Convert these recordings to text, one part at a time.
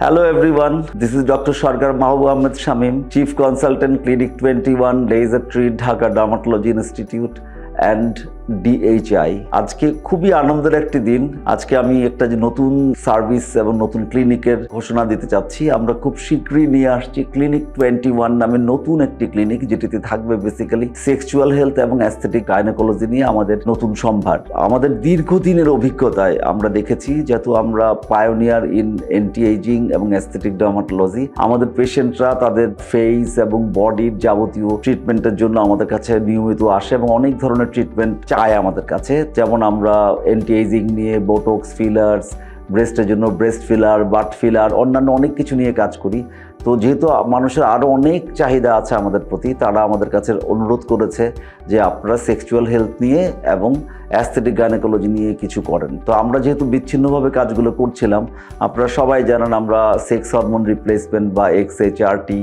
Hello everyone, this is Dr. Sargar Mahbub Ahmed Shamim, Chief Consultant Clinic21, LaserTreat, Dhaka Dermatology Institute and DHI। আজকে খুবই আনন্দের একটি দিন। আজকে আমি একটা যে নতুন সার্ভিস এবং নতুন ক্লিনিকের ঘোষণা দিতে চাচ্ছি। আমরা খুব শীঘ্রই নিয়ে আসছি Clinic21 নামে নতুন একটি ক্লিনিক, যেটিতে থাকবে বেসিক্যালি সেক্সুয়াল হেলথ এবং অ্যাস্থেটিক গাইনোকোলজি নিয়ে আমাদের নতুন সম্ভার। আমাদের দীর্ঘদিনের অভিজ্ঞতায় আমরা দেখেছি, যেহেতু আমরা পায়োনিয়ার ইন এন্টি এজিং এবং অ্যাস্থেটিক ডার্মাটোলজি, আমাদের পেশেন্টরা তাদের ফেস এবং বডির যাবতীয় ট্রিটমেন্টের জন্য আমাদের কাছে নিয়মিত আসে এবং অনেক ধরনের ট্রিটমেন্ট চায় আমাদের কাছে। যেমন আমরা এন্টি এজিং নিয়ে বোটক্স, ফিলার্স, ব্রেস্টের জন্য ব্রেস্ট ফিলার, বাট ফিলার, অন্যান্য অনেক কিছু নিয়ে কাজ করি। তো যেহেতু মানুষের আরও অনেক চাহিদা আছে আমাদের প্রতি, তারা আমাদের কাছে অনুরোধ করেছে যে আপনারা সেক্সুয়াল হেলথ নিয়ে এবং অ্যাস্থেটিক গাইনোকোলজি নিয়ে কিছু করেন। তো আমরা যেহেতু বিচ্ছিন্নভাবে কাজগুলো করছিলাম, আপনারা সবাই জানেন আমরা সেক্স হরমোন রিপ্লেসমেন্ট বা এক্সএইচআরটি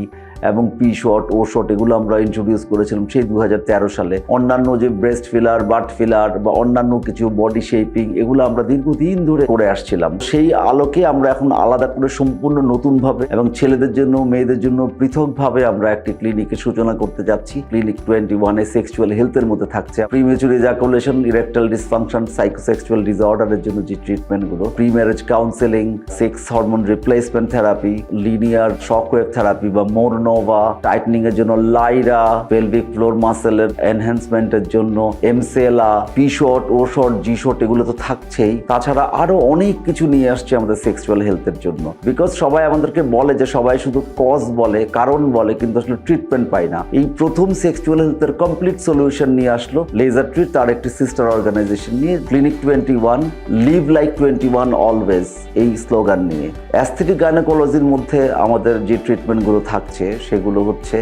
এবং পি শট, ও শট এগুলো আমরা ইন্ট্রোডিউস করেছিলাম সেই 2013 সালে। অন্যান্য যে ব্রেস্ট ফিলার, বাট ফিলার বা অন্যান্য কিছু বডি শেপিং, এগুলো আমরা দীর্ঘদিন ধরে করে আসছিলাম। সেই আলোকে আমরা এখন আলাদা করে সম্পূর্ণ নতুনভাবে এবং ছেলেদের জন্য মেয়েদের জন্য পৃথকভাবে আমরা একটি ক্লিনিকের সূচনা করতে যাচ্ছি। Clinic21 এ সেক্সুয়াল হেলথের মধ্যে থাকছে premature ejaculation, erectile dysfunction, psychosexual ডিসঅর্ডারের জন্য যে ট্রিটমেন্টগুলো, pre marriage counselling, sex hormone replacement therapy, linear shockwave therapy বা মোরনোভা, টাইটনিং এর জন্য লাইরা, পেলভিক ফ্লোর মাসেলের এনহ্যান্সমেন্টের জন্য Emsella, P shot, O shot, G shot, এগুলো তো থাকছেই। তাছাড়া আরো অনেক কিছু নিয়ে আসছে আমাদের সেক্সুয়াল হেলথের জন্য। বিকজ সবাই আমাদেরকে বলে যে সবাই শুধু কজ বলে, কারণ বলে, কিন্তু আসলে ট্রিটমেন্ট পায় না। এই প্রথম সেক্সুয়াল হেলথের কমপ্লিট সলিউশন নিয়ে আসলো LaserTreat, তার একটি সিস্টার অর্গানাইজেশন নিয়ে, Clinic21 লিভ লাইক 21 অলওয়েজ, এই স্লোগান নিয়ে। অ্যাস্থেটিক গাইনোকোলজির মধ্যে আমাদের যে ট্রিটমেন্টগুলো থাকছে সেগুলো হচ্ছে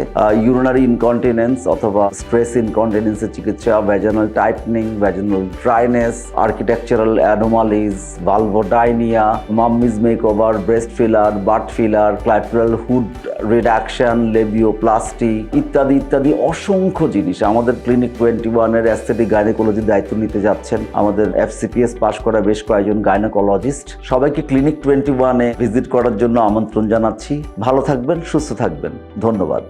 ইউরিনারি ইনকন্টিনেন্স অথবা স্ট্রেস ইনকন্টিনেন্সের চিকিৎসা, vaginal tightening, vaginal dryness, architectural anomalies, vulvodynia, mommies makeover, breast filler, butt filler, clitoral hood reduction, labioplasty ইত্যাদি ইত্যাদি অসংখ্য জিনিস আমাদের Clinic21 এর অ্যাস্থেটিক গাইনোকোলজির দায়িত্ব নিতে যাচ্ছেন আমাদের FCPS পাশ করা বেশ কয়েকজন গাইনোকোলজিস্ট। সবাইকে Clinic21 এ ভিজিট করার জন্য আমন্ত্রণ জানাচ্ছি। ভালো থাকবেন, সুস্থ থাকবেন, ধন্যবাদ।